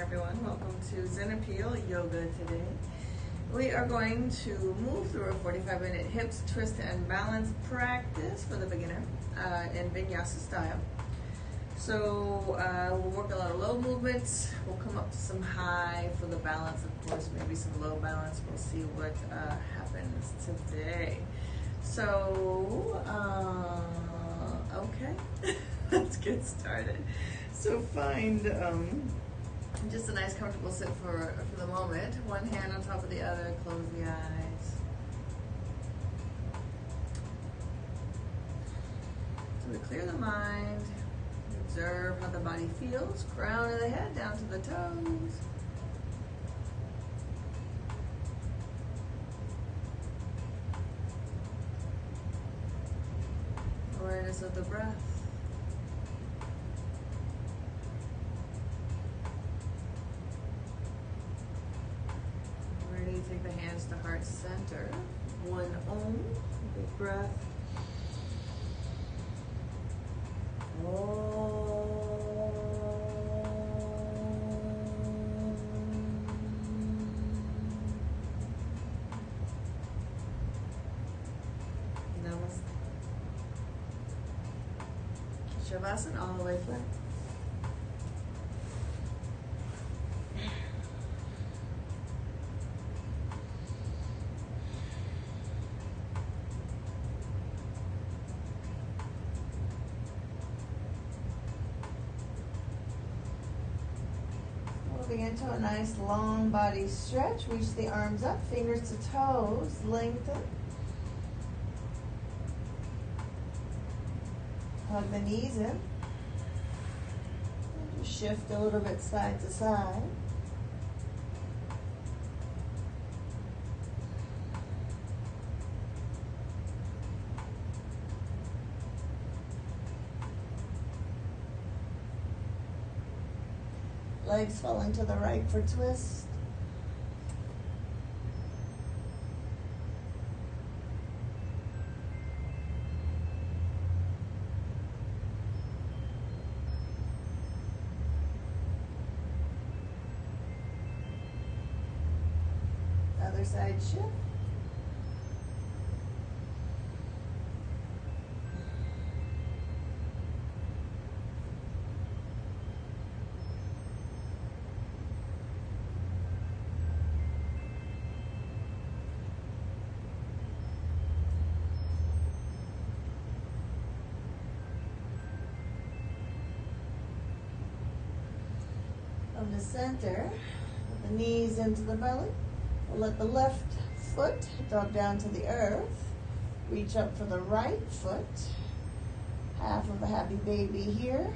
everyone. Welcome to Zen and Peale Yoga today. We are going to move through a 45-minute hips, twist, and balance practice for the beginner in Vinyasa style. So we'll work a lot of low movements. We'll come up to some high for the balance, of course, maybe some low balance. We'll see what happens today. So, okay, let's get started. So find just a nice comfortable sit for the moment. One hand on top of the other, close the eyes. So we clear the mind, observe how the body feels, crown of the head down to the toes. Awareness of the breath. Ready, take the hands to heart center. One Om, big breath. Namaste. Shavasana all the way flat. Moving into a nice long body stretch. Reach the arms up, fingers to toes, lengthen. Hug the knees in. Just shift a little bit side to side. Legs falling to the right for twist. Other side shift. From the center, put the knees into the belly. We'll let the left foot drop down to the earth. Reach up for the right foot. Half of a happy baby here.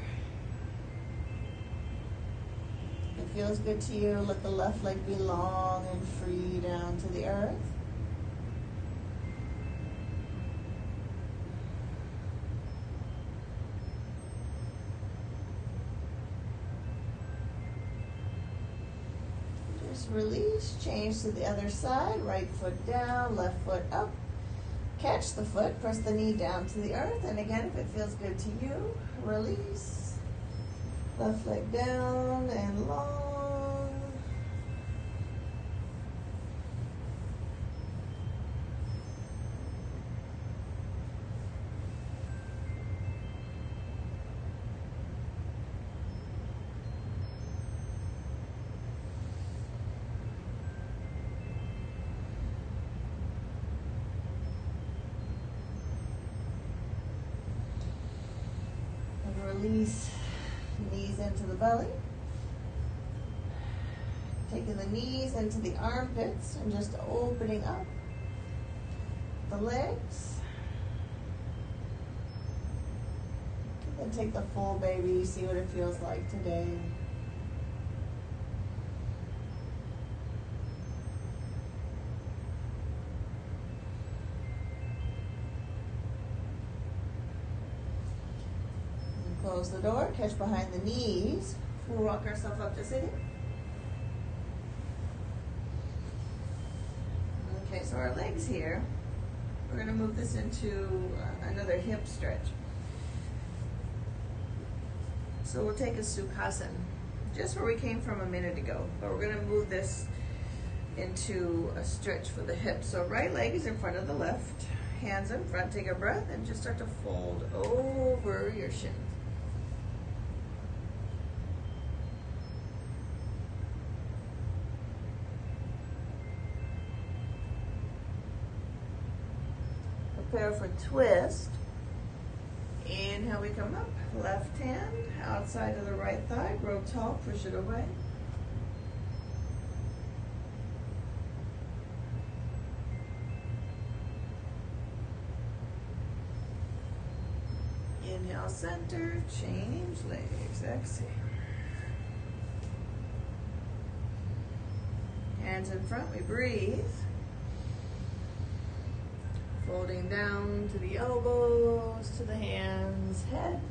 If it feels good to you, let the left leg be long and free down to the earth. Release, change to the other side, right foot down, left foot up. Catch the foot, press the knee down to the earth, and again, if it feels good to you, release. Left leg down and long. Release, knees into the belly. Taking the knees into the armpits and just opening up the legs. Then take the full baby, see what it feels like today. Close the door, catch behind the knees. We'll rock ourselves up to sitting. Okay, so our legs here, we're going to move this into another hip stretch. So we'll take a Sukhasana. just where we came from a minute ago. But we're gonna move this into a stretch for the hips. So right leg is in front of the left, hands in front, take a breath, and just start to fold over your shins. Prepare for twist. Inhale, we come up. Left hand outside of the right thigh. Grow tall, push it away. Inhale, center, change legs. Exhale. Hands in front, we breathe. Folding down to the elbows, to the hands, head.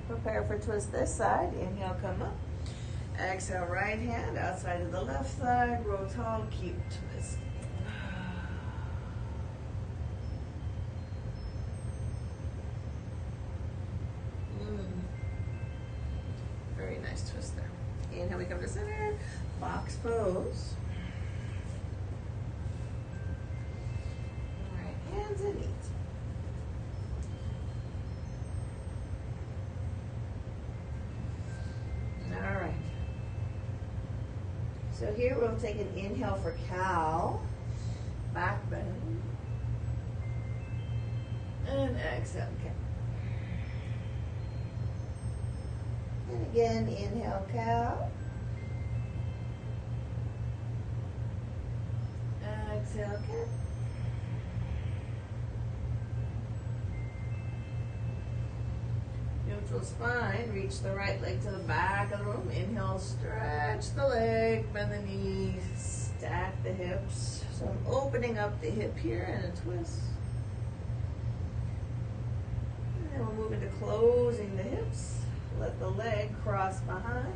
Prepare for twist this side. Inhale, come up. Exhale, right hand outside of the left thigh. Grow tall, keep twisting. Very nice twist there. Inhale, we come to center. Box pose. All right, hands and knees. All right. So here we'll take an inhale for cow, back bend, and exhale, cow. And again, inhale, cow. Exhale, cow. Neutral spine, reach the right leg to the back of the room. Inhale, stretch the leg, bend the knees, stack the hips. So I'm opening up the hip here and a twist. And then we'll move into closing the hips. Let the leg cross behind.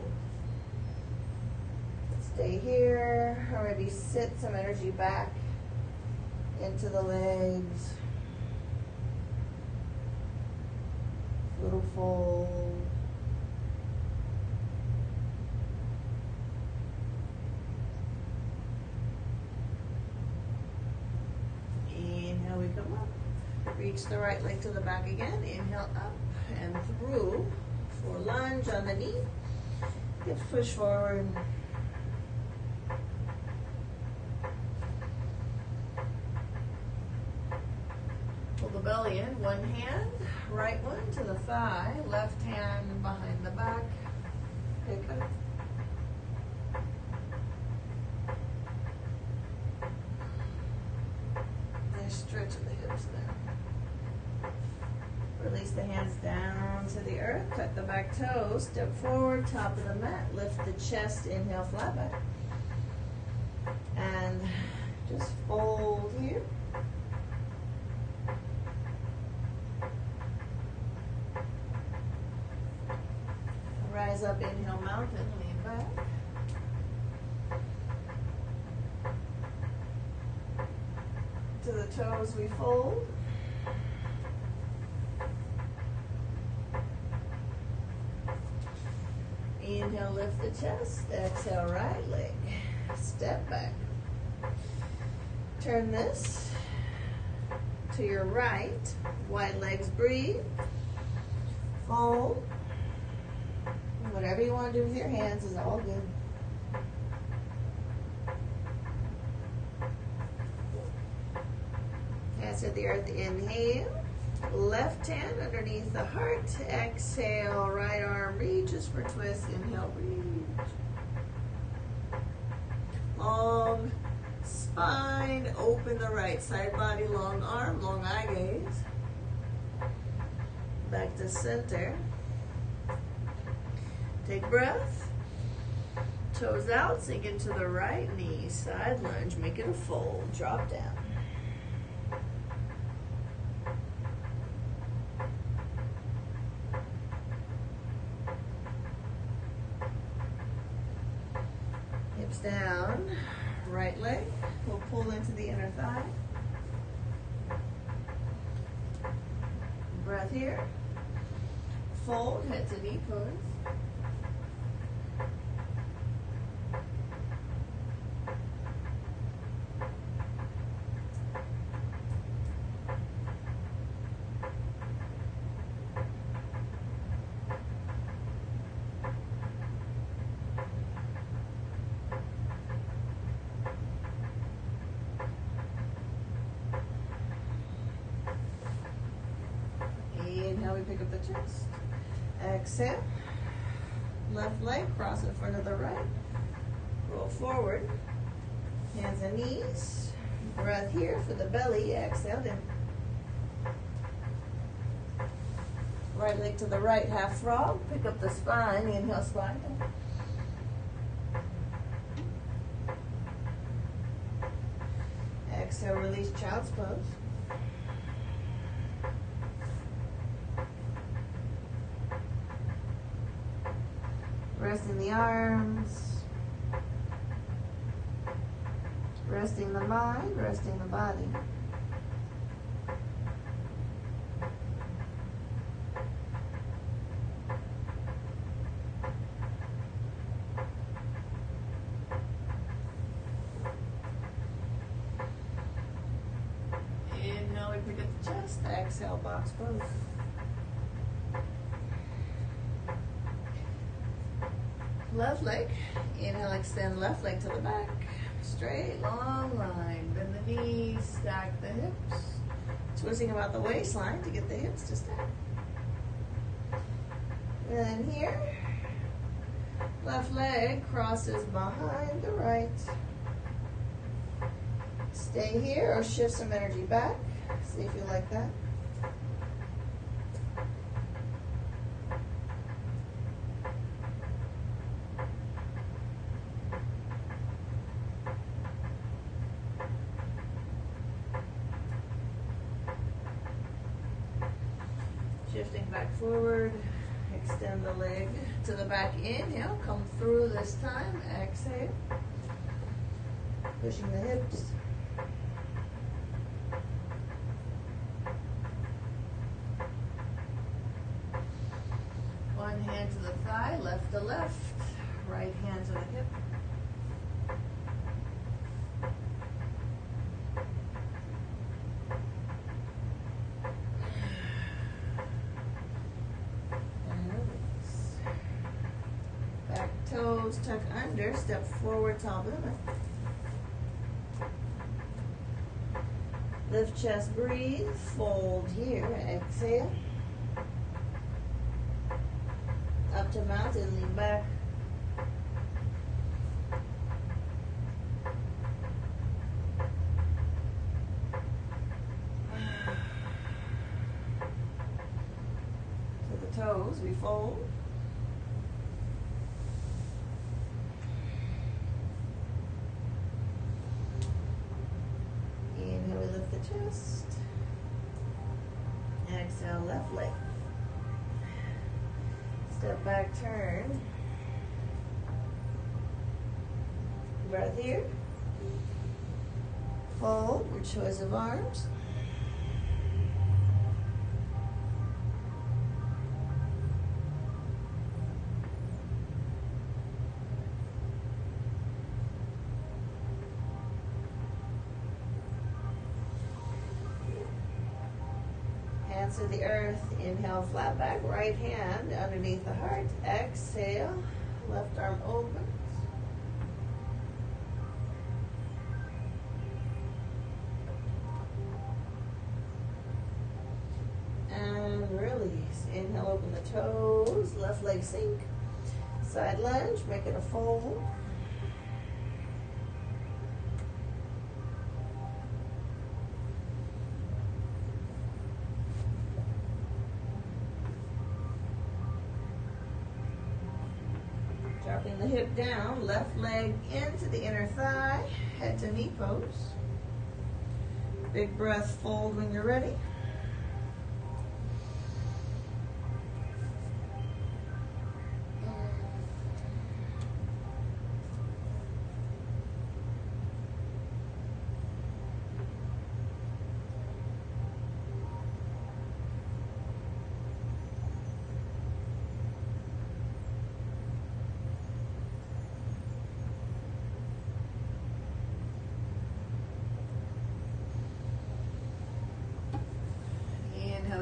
Stay here, or maybe sit some energy back into the legs. Little fold. Inhale, we come up. Reach the right leg to the back again. Inhale, up and through. For lunge on the knee. Hips push forward. Pull the belly in. One hand, right one to the thigh. Left hand behind the back. Pick up. Nice stretch of the hips there. Release the hands down to the earth. Cut the back toes. Step forward, top of the mat. Lift the chest. Inhale, flat back. And just fold here. Rise up, inhale, mountain, lean back. To the toes we fold. Inhale, lift the chest. Exhale, right leg. Step back. Turn this to your right. Wide legs, breathe. Fold. Whatever you want to do with your hands is all good. Hands to the earth, inhale. Left hand underneath the heart. Exhale, right arm reaches for twist. Inhale, reach. Long spine, open the right side body, long arm, long eye gaze. Back to center. Take breath. Toes out, sink into the right knee. Side lunge, make it a fold. Drop down. Hips down, right leg. We'll pull into the inner thigh. Breath here. Fold, head to knee pose. Inhale, we pick up the chest. Exhale. Left leg, cross in front of the right. Roll forward. Hands and knees. Breath here for the belly. Exhale down. Right leg to the right, half frog. Pick up the spine. Inhale, slide down. Exhale, release child's pose. Resting the arms, resting the mind, resting the body. Inhale, we pick up the chest. Exhale, box pose. Left leg. Inhale, extend left leg to the back. Straight, long line. Bend the knees, stack the hips. Twisting about the waistline to get the hips to stack. Then here, left leg crosses behind the right. Stay here or shift some energy back. See if you like that. Shifting back forward, extend the leg to the back. Inhale, come through this time. Exhale, pushing the hips. One hand to the thigh, left to left, right hand to the hip. Toes tuck under, step forward, tall Buddha. Lift chest, breathe, fold here, exhale. Up to mountain, lean back. To the toes, we fold. Chest. Exhale, left leg. Step back, turn. Breath here. Fold, your choice of arms. To the earth. Inhale, flat back, right hand underneath the heart. Exhale, left arm opens. And release. Inhale, open the toes, left leg sink. Side lunge, make it a fold. Dropping the hip down, left leg into the inner thigh, head to knee pose. Big breath, fold when you're ready.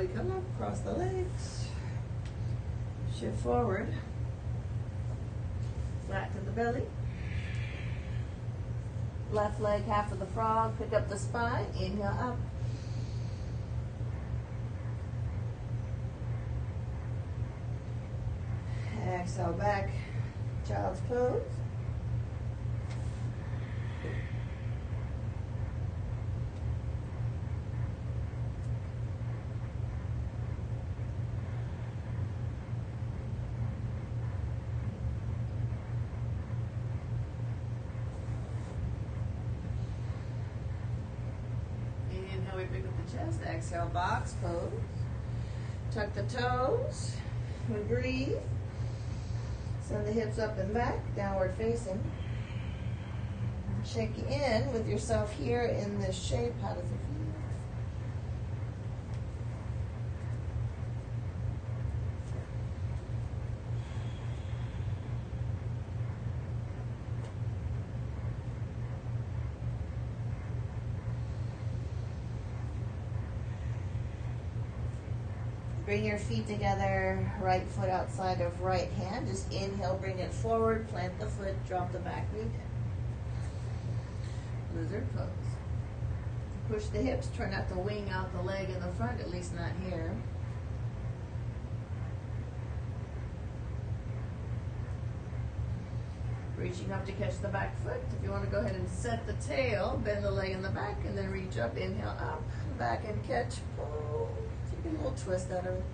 Slowly come up, cross the legs. Shift forward. Flatten the belly. Left leg, half of the frog. Pick up the spine. Inhale up. Exhale back. Child's pose. Inhale, we pick up the chest. Exhale, box pose. Tuck the toes. We breathe. Send the hips up and back, downward facing. Check in with yourself here in this shape. How does it feel? Bring your feet together, right foot outside of right hand. Just inhale, bring it forward, plant the foot, drop the back knee down. Lizard pose. Push the hips, try not to wing out the leg in the front, at least not here. Reaching up to catch the back foot. If you want to go ahead and set the tail, bend the leg in the back, and then reach up, inhale up, back and catch, pull. A little twist out of it.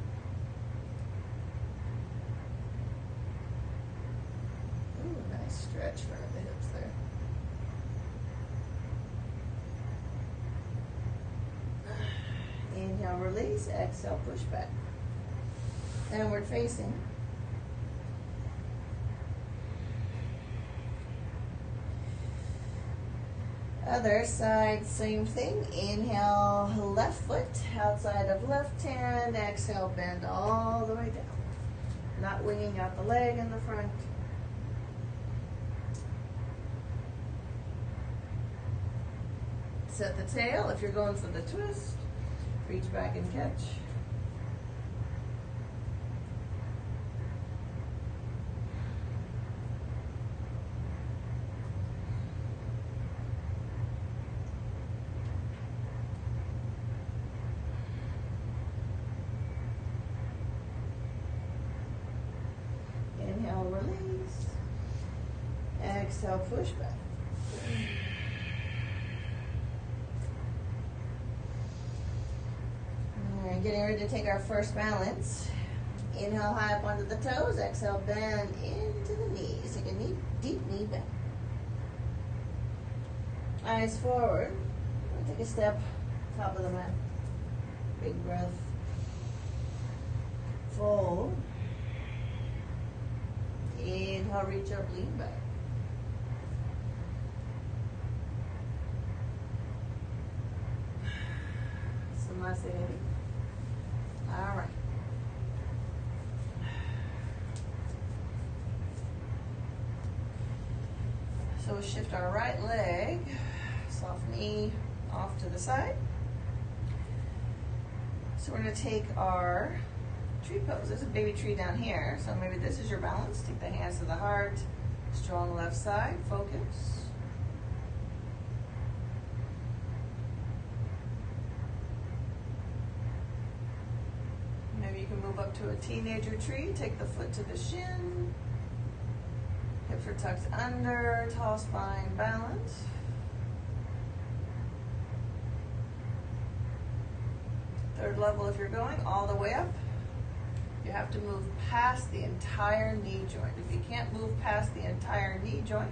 Ooh, nice stretch front of the hips there. Inhale, release. Exhale, push back. Downward facing. Other side, same thing. Inhale, left foot outside of left hand. Exhale, bend all the way down. Not winging out the leg in the front. Set the tail. If you're going for the twist, reach back and catch. Inhale, release. Exhale, push back. All right, getting ready to take our first balance. Inhale, high up onto the toes. Exhale, bend into the knees. Take a deep knee bend. Eyes forward. Take a step, top of the mat. Big breath. Fold. Inhale, reach up, lean back. Namaste. All right. So we'll shift our right leg, soft knee off to the side. So we're going to take our tree pose. There's a baby tree down here, so maybe this is your balance. Take the hands to the heart, strong left side, focus. Maybe you can move up to a teenager tree, take the foot to the shin, hips are tucked under, tall spine, balance. Third level if you're going all the way up. You have to move past the entire knee joint. If you can't move past the entire knee joint,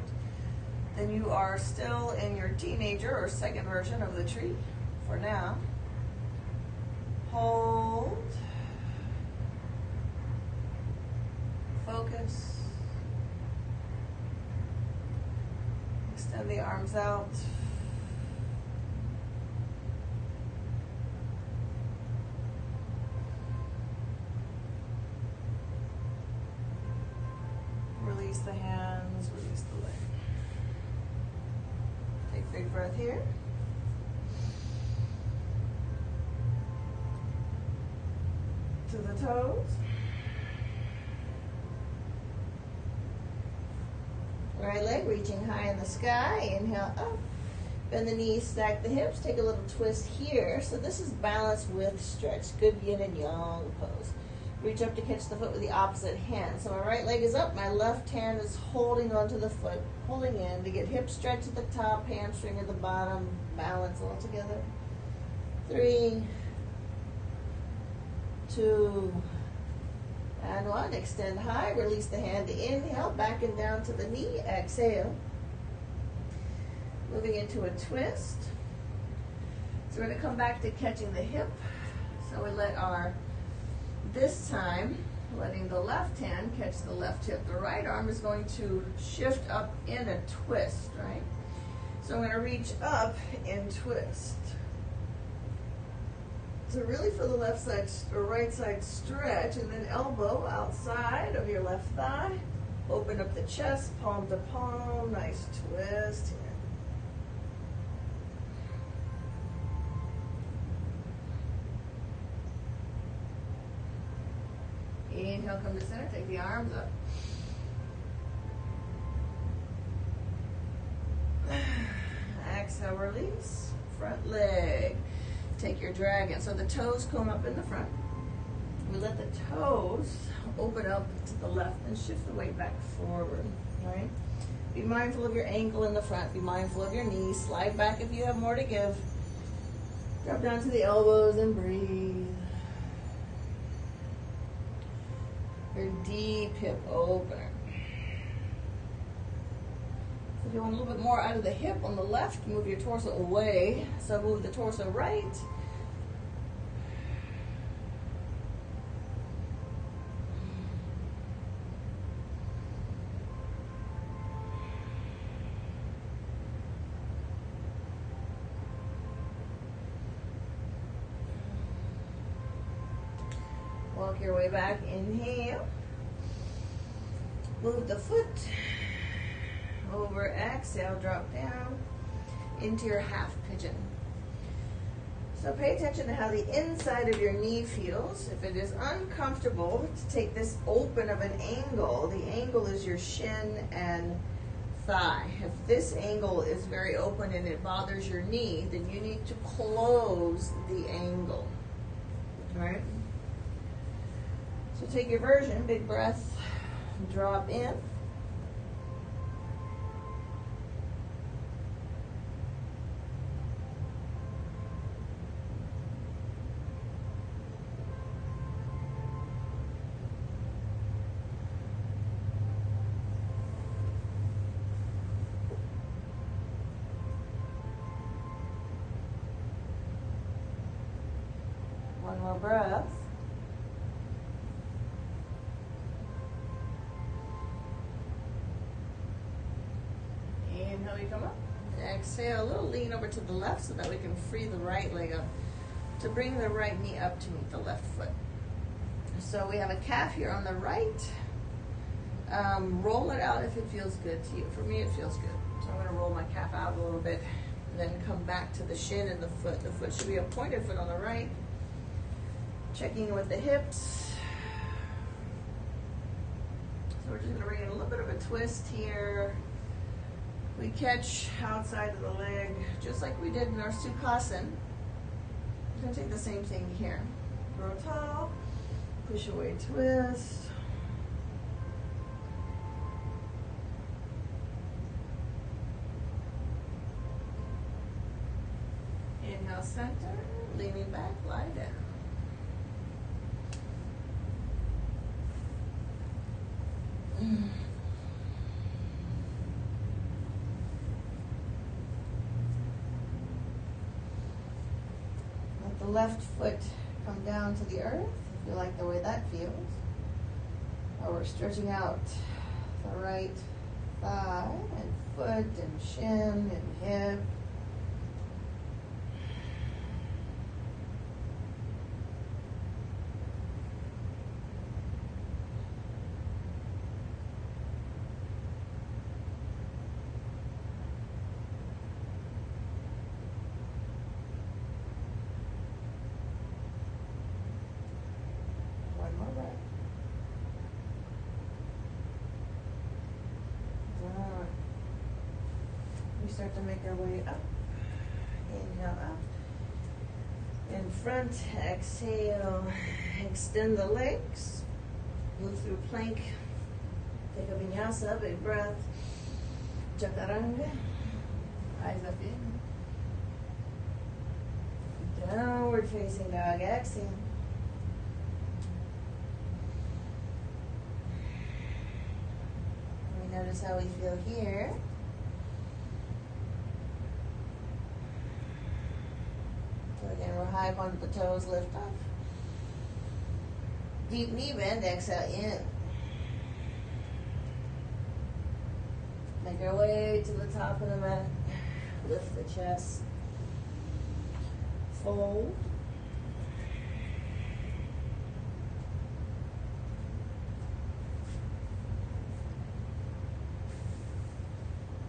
then you are still in your teenager or second version of the tree for now. Hold. Focus. Extend the arms out. Release the hands, release the leg. Take a big breath here. to the toes. Right leg reaching high in the sky. Inhale up. Bend the knees, stack the hips. Take a little twist here. So this is balance with stretch. Good yin and yang pose. Reach up to catch the foot with the opposite hand. So my right leg is up. My left hand is holding onto the foot. Pulling in to get hip stretch at the top, hamstring at the bottom. Balance all together. 3, 2, and 1. Extend high. Release the hand to inhale. Back and down to the knee. Exhale. Moving into a twist. So we're going to come back to catching the hip. So we let this time, letting the left hand catch the left hip. The right arm is going to shift up in a twist, right? So I'm going to reach up and twist. So really feel the left side or right side stretch, and then elbow outside of your left thigh. Open up the chest, palm to palm. Nice twist here. Inhale, come to center. Take the arms up. Exhale, release. Front leg. Take your dragon. So the toes come up in the front. We let the toes open up to the left and shift the weight back forward. All right? Be mindful of your ankle in the front. Be mindful of your knees. Slide back if you have more to give. Drop down to the elbows and breathe. Your deep hip opener. So if you want a little bit more out of the hip on the left, move your torso away. So move the torso right. Walk your way back. Inhale. Move the foot over. Exhale. Drop down into your half pigeon. So pay attention to how the inside of your knee feels. If it is uncomfortable to take this open of an angle, the angle is your shin and thigh. If this angle is very open and it bothers your knee, then you need to close the angle. All right? So take your version, big breath, drop in. One more breath. Inhale, you come up. Exhale, a little lean over to the left so that we can free the right leg up to bring the right knee up to meet the left foot. So we have a calf here on the right. Roll it out if it feels good to you. For me, it feels good. So I'm going to roll my calf out a little bit and then come back to the shin and the foot. The foot should be a pointed foot on the right. Checking with the hips. So we're just going to bring in a little bit of a twist here. We catch outside of the leg, just like we did in our Sukhasan. We're going to take the same thing here. Grow tall, push away, twist. Inhale, center, leaning back, lie down. Let the left foot come down to the earth, if you like the way that feels. Or we're stretching out the right thigh and foot and shin and hip. start to make our way up. Inhale up. In front, exhale. Extend the legs. Move through plank. Take a vinyasa, big breath. Chaturanga. Eyes up in. Downward facing dog. Exhale. We notice how we feel here. So again, we're high, point the toes, lift up. Deep knee bend, exhale in. Make our way to the top of the mat. Lift the chest. Fold.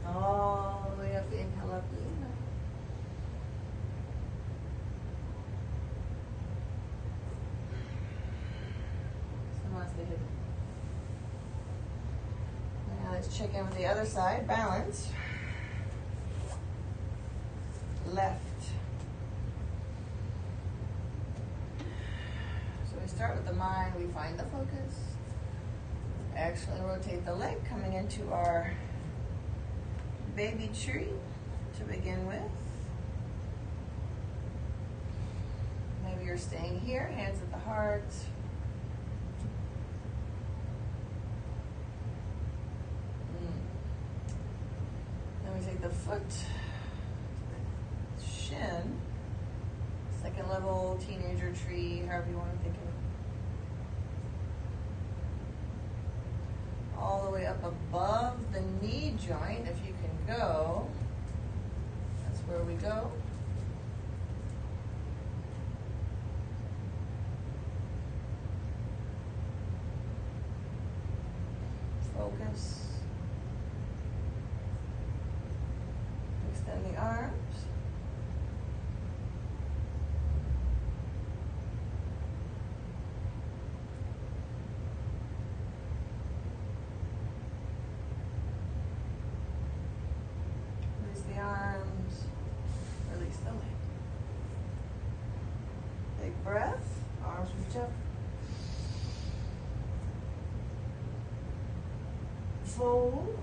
All the way up, inhale up, inhale. Namaste. Now let's check in with the other side. Balance. Left. So we start with the mind, we find the focus. Actually rotate the leg, coming into our baby tree to begin with. Maybe you're staying here, hands at the heart. Then we take the foot, shin, second level, teenager tree, however you want to think of it. All the way up above the knee joint, if you can go. That's where we go. Focus. Extend the arms. Release the arms. Release the leg. Big breath. Arms reach up. Fold.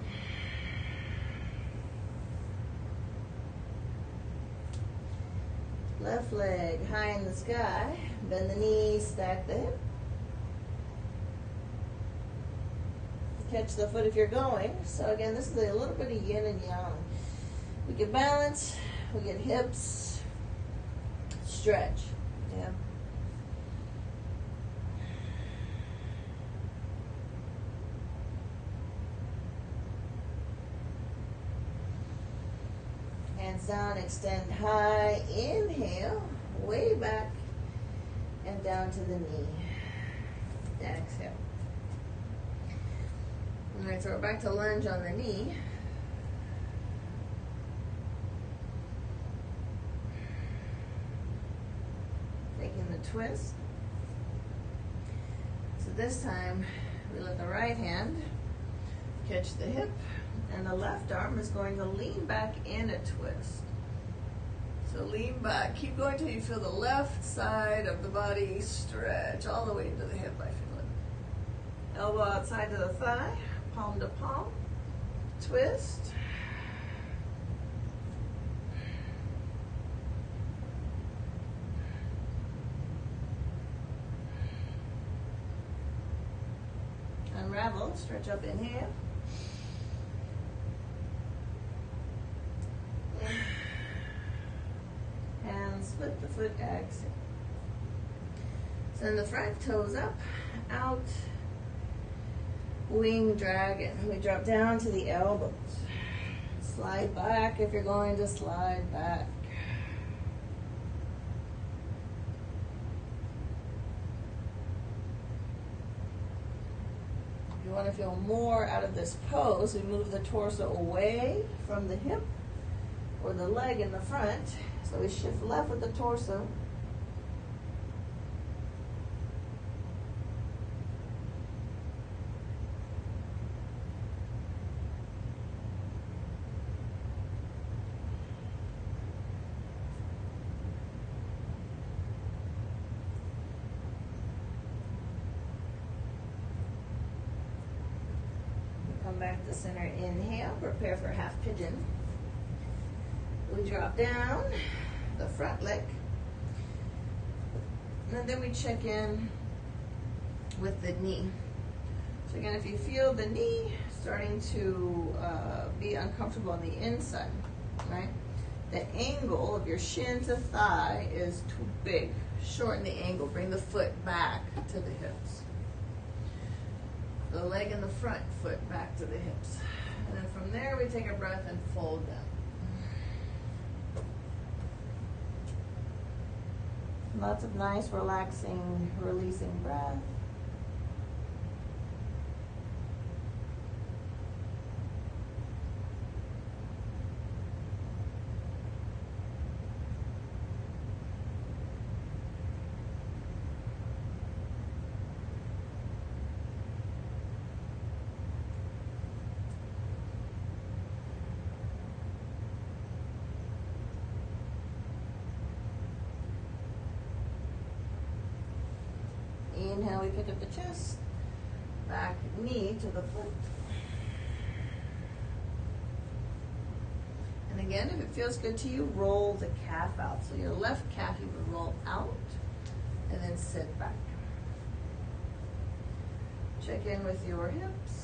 Left leg high in the sky. Bend the knees, stack the hip. Catch the foot if you're going. So again, this is a little bit of yin and yang. We get balance, we get hips, stretch. Yeah. Hands down, extend high, inhale, way back, and down to the knee. Exhale. All right, so we're back to lunge on the knee. Taking the twist. So this time, we let the right hand catch the hip, and the left arm is going to lean back in a twist. So lean back, keep going till you feel the left side of the body stretch all the way into the hip. I feel it. Elbow outside to the thigh, palm to palm, twist. Unravel, stretch up, inhale. And split the foot, exhale. Send the front toes up, out, wing dragon. We drop down to the elbows. Slide back if you're going to slide back. If you want to feel more out of this pose, we move the torso away from the hip or the leg in the front. So we shift left with the torso. Come back to center, inhale, prepare for half pigeon. We drop down the front leg. And then we check in with the knee. So again, if you feel the knee starting to be uncomfortable on the inside, right? The angle of your shin to thigh is too big. Shorten the angle, bring the foot back to the hips. The leg and the front foot back to the hips. And then from there, we take a breath and fold down. Lots of nice, relaxing, releasing breath. Inhale, we pick up the chest, back knee to the foot. And again, if it feels good to you, roll the calf out. So your left calf you would roll out and then sit back. Check in with your hips.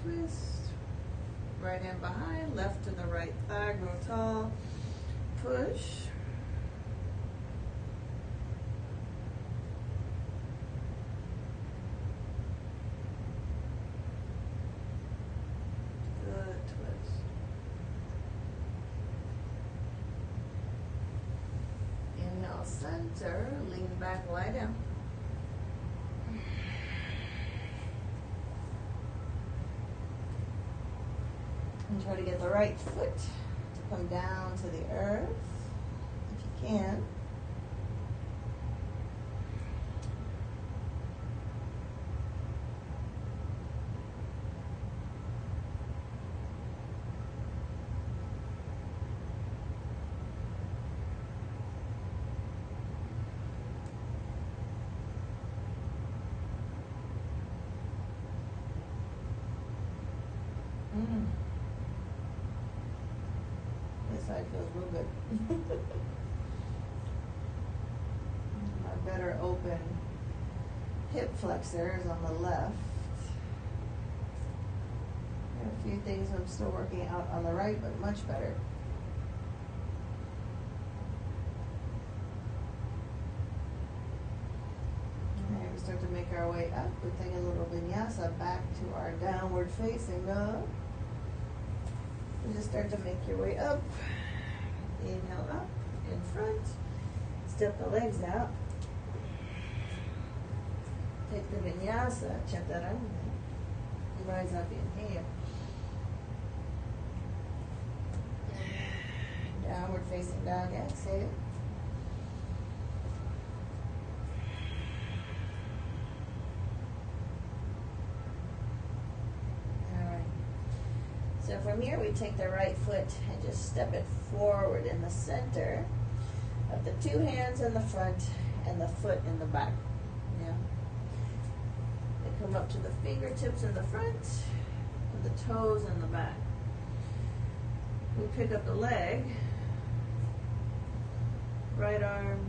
Twist, right hand behind, left to the right thigh, grow tall, push. Good twist. Inhale, center, lean back, lie down. And try to get the right foot to come down to the earth, if you can. This side feels real good. My better open hip flexors on the left. There are a few things I'm still working out on the right, but much better. Alright, we start to make our way up. We take a little vinyasa back to our downward facing dog. You just start to make your way up. Inhale up, in front. Step the legs out. Take the vinyasa, chaturanga. Rise up, inhale. Downward facing dog, exhale. So from here, we take the right foot and just step it forward in the center of the two hands in the front and the foot in the back. Yeah. They come up to the fingertips in the front and the toes in the back. We pick up the leg, right arm,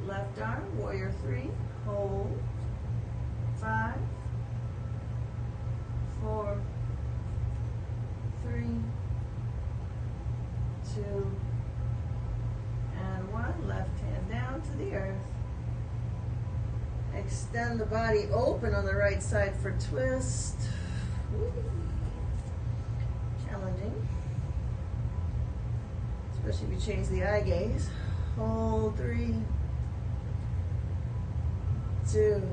left arm, warrior three, hold, 5, 4, 3, 2, and 1. Left hand down to the earth. Extend the body open on the right side for twist. Challenging. Especially if you change the eye gaze. Hold 3, 2,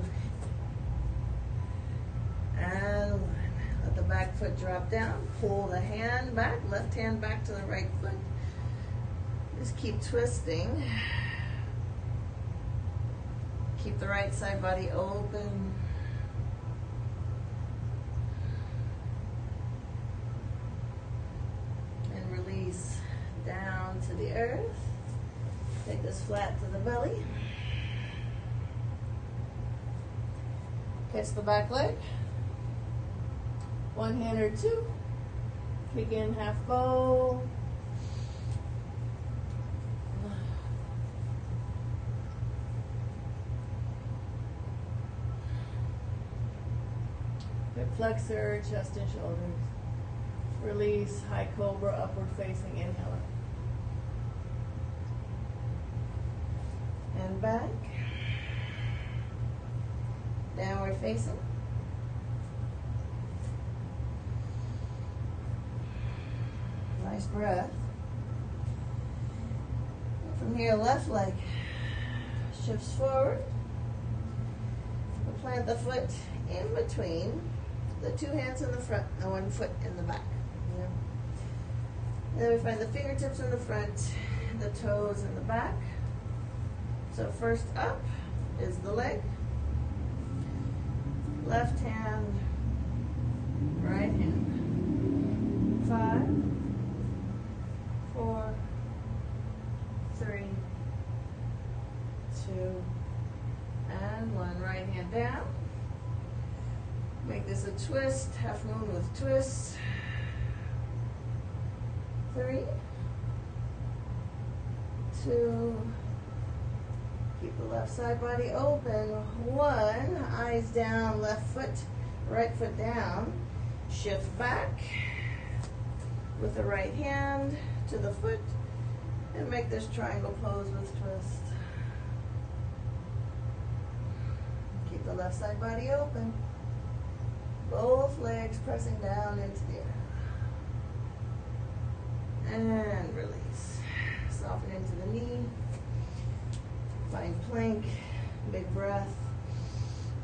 and 1. Let the back foot drop down. Pull the hand back, left hand back to the right foot. Just keep twisting. Keep the right side body open. And release to the earth. Take this flat to the belly. Catch the back leg. One hand or two. Kick in half bow. Hip flexor, chest and shoulders. Release, high cobra, upward facing, inhale up. And back. Downward facing. Nice breath. From here, left leg shifts forward. We'll plant the foot in between the two hands in the front and one foot in the back. Yeah. And then we find the fingertips in the front, the toes in the back. So first up is the leg. Left hand, right hand. 5, 4, 3, 2, and 1. Right hand down. Make this a twist, half moon with twists. 3, 2, keep the left side body open. 1, eyes down, left foot, right foot down. Shift back with the right hand to the foot and make this triangle pose with twist. Keep the left side body open. Both legs pressing down into the earth. And release. Soften into the knee. Find plank. Big breath.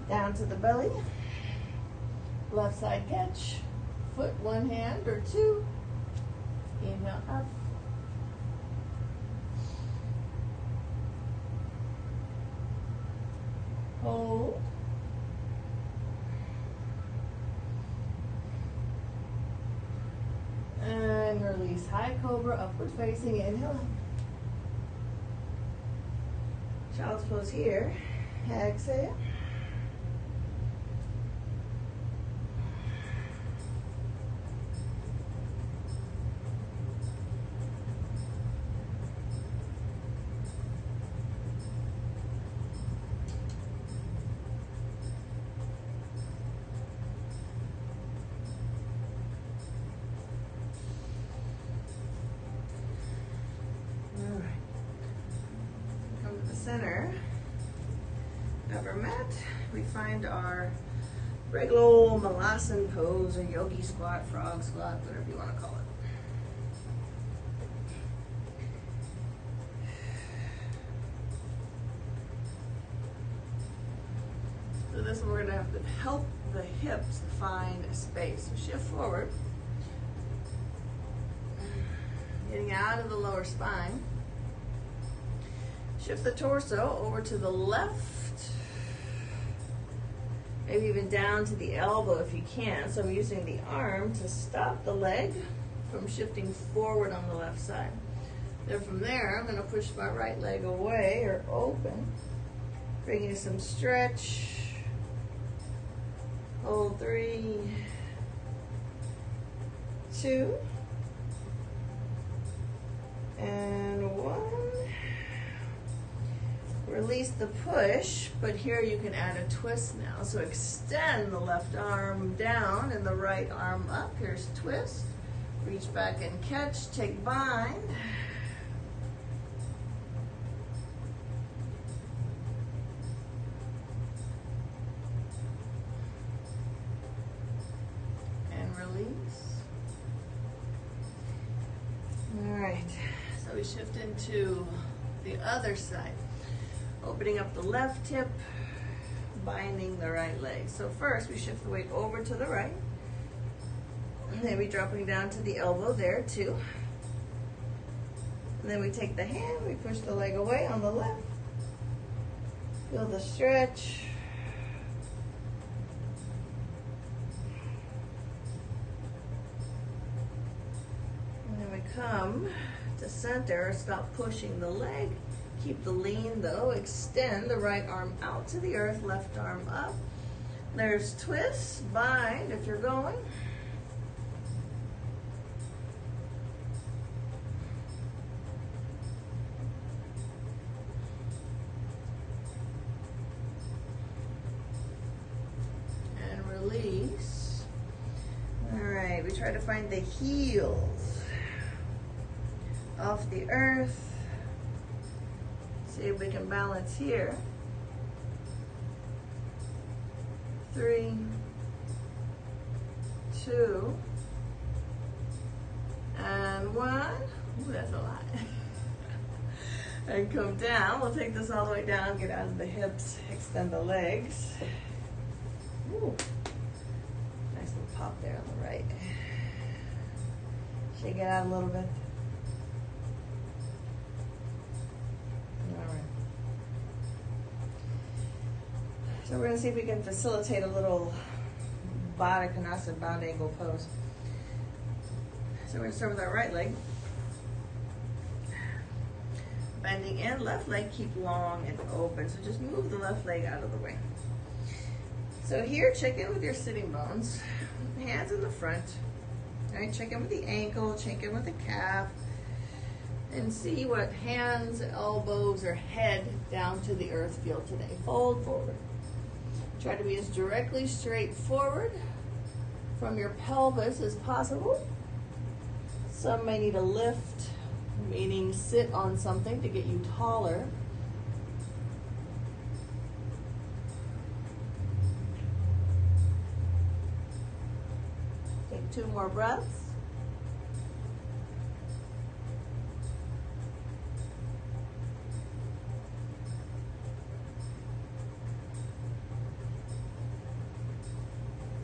Down to the belly. Left side catch. Foot one hand or two. Inhale up. Hold. And release. High cobra, upward facing, inhale. Child's pose here. Exhale. Center of our mat, we find our regular old Malasan pose or yogi squat, frog squat, whatever you want to call it. So this one we're going to have to help the hips find a space. So shift forward, getting out of the lower spine. Shift the torso over to the left, maybe even down to the elbow if you can. So I'm using the arm to stop the leg from shifting forward on the left side. Then from there, I'm going to push my right leg away or open, bringing some stretch. Hold 3, 2, and 1. Release the push, but here you can add a twist now. So extend the left arm down and the right arm up. Here's twist. Reach back and catch. Take bind. And release. All right. So we shift into the other side. Opening up the left hip, binding the right leg. So first we shift the weight over to the right. And then we dropping down to the elbow there too. And then we take the hand, we push the leg away on the left. Feel the stretch. And then we come to center. Stop pushing the leg. Keep the lean though. Extend the right arm out to the earth, left arm up. There's twists, bind if you're going. And release. All right, we try to find the heels off the earth. See if we can balance here. 3, 2, and 1. Ooh, that's a lot. And come down. We'll take this all the way down, get out of the hips, extend the legs. Ooh. Nice little pop there on the right. Shake it out a little bit. So we're going to see if we can facilitate a little Baddha Konasana bound angle pose. So we're going to start with our right leg. Bending in, left leg keep long and open. So just move the left leg out of the way. So here, check in with your sitting bones. Hands in the front. All right, check in with the ankle, check in with the calf. And see what hands, elbows, or head down to the earth feel today. Fold forward. Try to be as directly straight forward from your pelvis as possible. Some may need a lift, meaning sit on something to get you taller. Take 2 more breaths.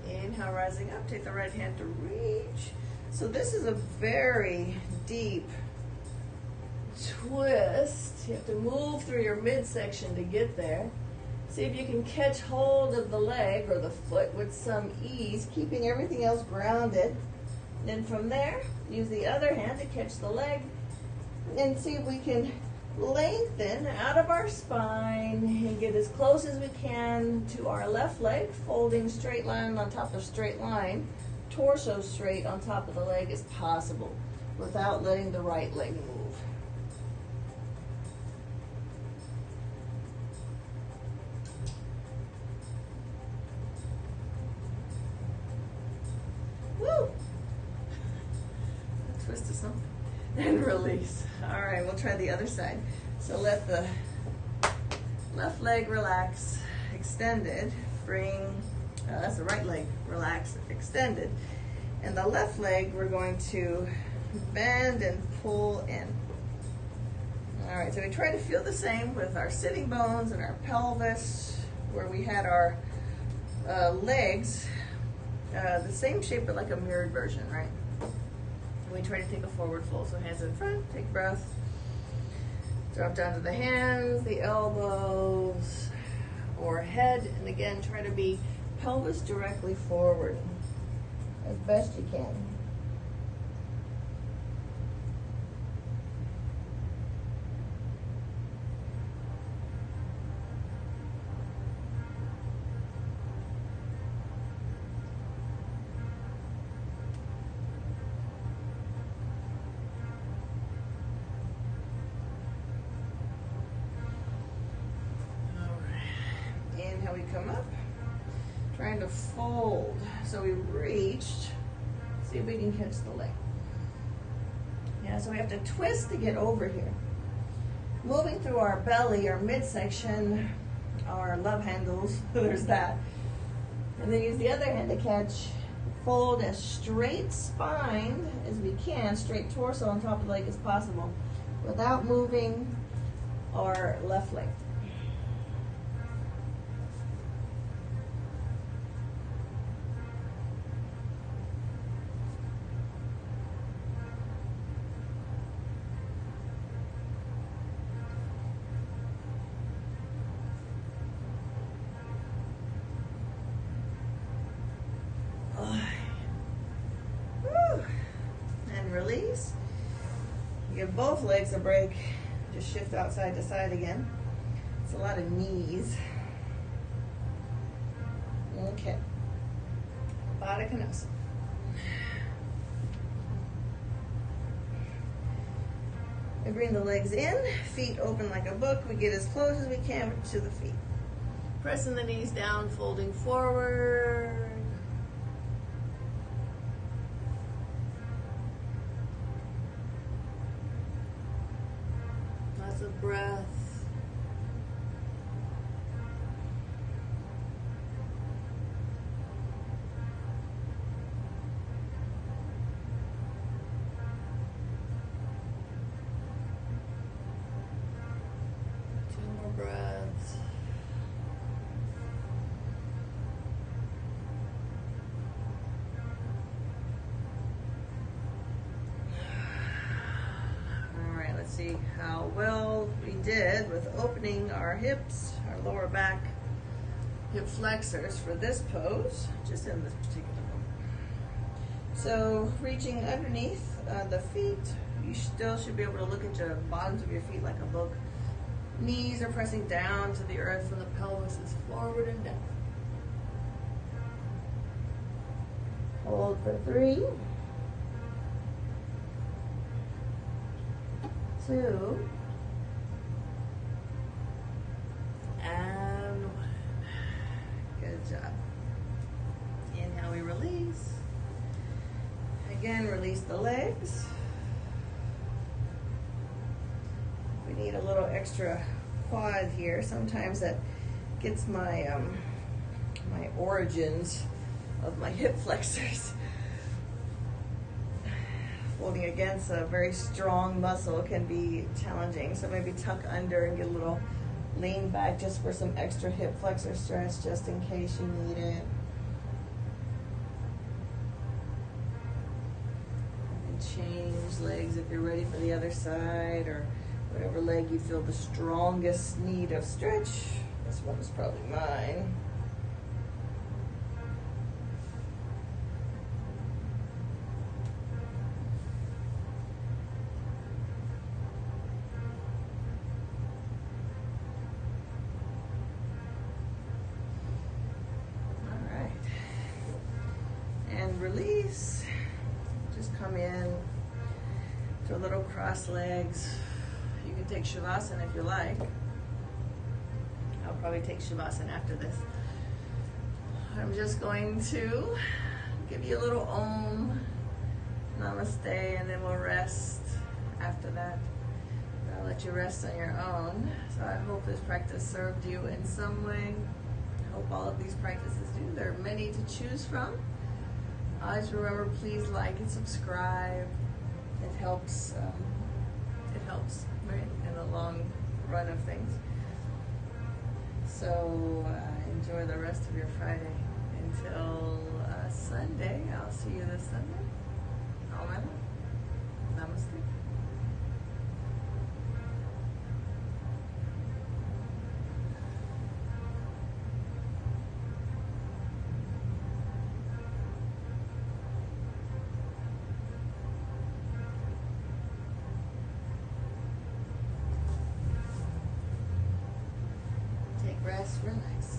Inhale, rising up, take the right hand to reach. So this is a very deep twist. You have to move through your midsection to get there. See if you can catch hold of the leg or the foot with some ease, keeping everything else grounded. Then from there, use the other hand to catch the leg and see if we can lengthen out of our spine and get as close as we can to our left leg, folding straight line on top of straight line, torso straight on top of the leg as possible without letting the right leg move. Woo! A twist of something. And release. All right, we'll try the other side. So let the left leg relax, extended. Bring, that's the right leg, relax, extended. And the left leg, we're going to bend and pull in. All right, so we try to feel the same with our sitting bones and our pelvis, where we had our legs, the same shape but like a mirrored version, right? We try to take a forward fold. So hands in front, take breath. Drop down to the hands, the elbows, or head. And again, try to be pelvis directly forward as best you can. Inhale, we come up, trying to fold. So we reached. See if we can catch the leg. Yeah, so we have to twist to get over here. Moving through our belly, our midsection, our love handles, there's that. And then use the other hand to catch. Fold as straight spine as we can, straight torso on top of the leg as possible, without moving our left leg. And release. Give both legs a break. Just shift outside to side again. It's a lot of knees. Okay. Baddha Konasana. We bring the legs in, feet open like a book. We get as close as we can to the feet. Pressing the knees down, folding forward. Lots of breath. Breaths. All right, let's see how well we did with opening our hips, our lower back hip flexors for this pose, just in this particular one. So reaching underneath the feet, you still should be able to look at your bottoms of your feet like a book. Knees are pressing down to the earth and the pelvis is forward and down. Hold for 3, 2, and 1. Good job. Inhale, we release. Again, release the legs. We need a little extra quad here. Sometimes that gets my my origins of my hip flexors. Holding against a very strong muscle can be challenging. So maybe tuck under and get a little lean back just for some extra hip flexor stretch, just in case you need it. And change legs if you're ready for the other side, or whatever leg you feel the strongest need of stretch. This one is probably mine. All right. And release. Just come in to a little cross legs. You can take Shavasana if you like. I'll probably take Shavasana after this. I'm just going to give you a little Om, Namaste, and then we'll rest after that. I'll let you rest on your own. So I hope this practice served you in some way. I hope all of these practices do. There are many to choose from. Always remember, please like and subscribe. It helps. Right, in the long run of things. So enjoy the rest of your Friday. Until Sunday, I'll see you this Sunday. All my love. Namaste. Rest, relax.